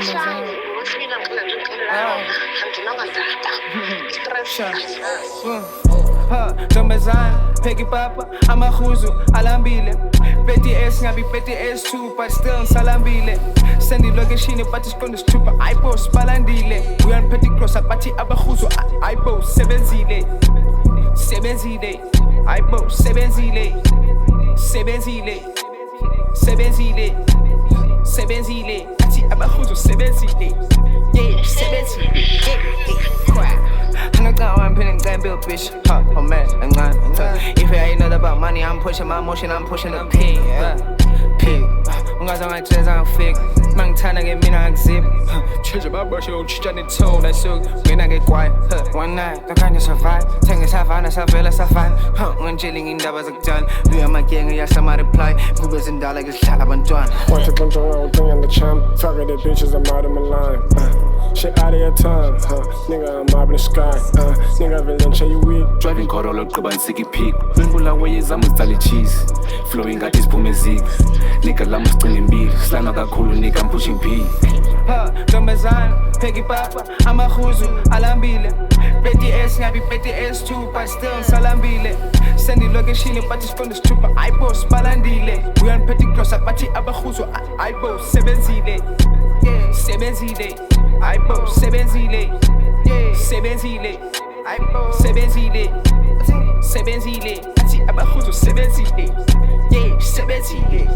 Shani, ngokwesibili angifuna nje ngicela wona. Anginawo ndaba. Stress. Ntombazana, pheki papa, amahuzu, alambile BTS ngabi BTS2, but still ngisalambile Sendilokishini, but isiqondo sithupha Aibo, sibalandile Uyangiphethe cross, abathi abahuzu Aibo, sebenzile Sebenzile Aibo, sebenzile Sebenzile Sebenzile Sebenzile Athi abahuzu, sebenzile Yeah, sebenzile Yeah, I'm feeling damn bill, bitch. Oh man, if it ain't not about money, I'm pushing my emotion, I'm pushing the pig. Pig. Ungazange ngitheza ngifike mangithanda ke mina ngizip change my brush utshintsha netone asuke mina ngekwaya one night ngakhanya survive thenge savana savela safana nginjeli ngindaba zakudala buya amagenge yasama reply kube zindala ke sihlala abantwana wathi konjonga ucinga ngecham fuck the bitches I'm out of my line shit out of your time nigga I'm up in the sky nigga villain show you weak driving Corolla qhiba nisiki peak ngibula weyezama uzitsala cheese flowing ngathi siphume zig nigga lama sicina impilo silana kakhulu nigga I'm pushing P ntombazana pheki papa amahuzu alambile BTS ngabi BTS2 but still ngisalambile sendilokishini but isiqondo sithupha Aibo, sibalandile Uyangiphethe cross, abathi abahuzu Aibo, sebenzile Sebenzile Aibo, sebenzile Sebenzile Aibo, sebenzile Sebenzile Athi abahuzu sebenzile Yeah, sebenzile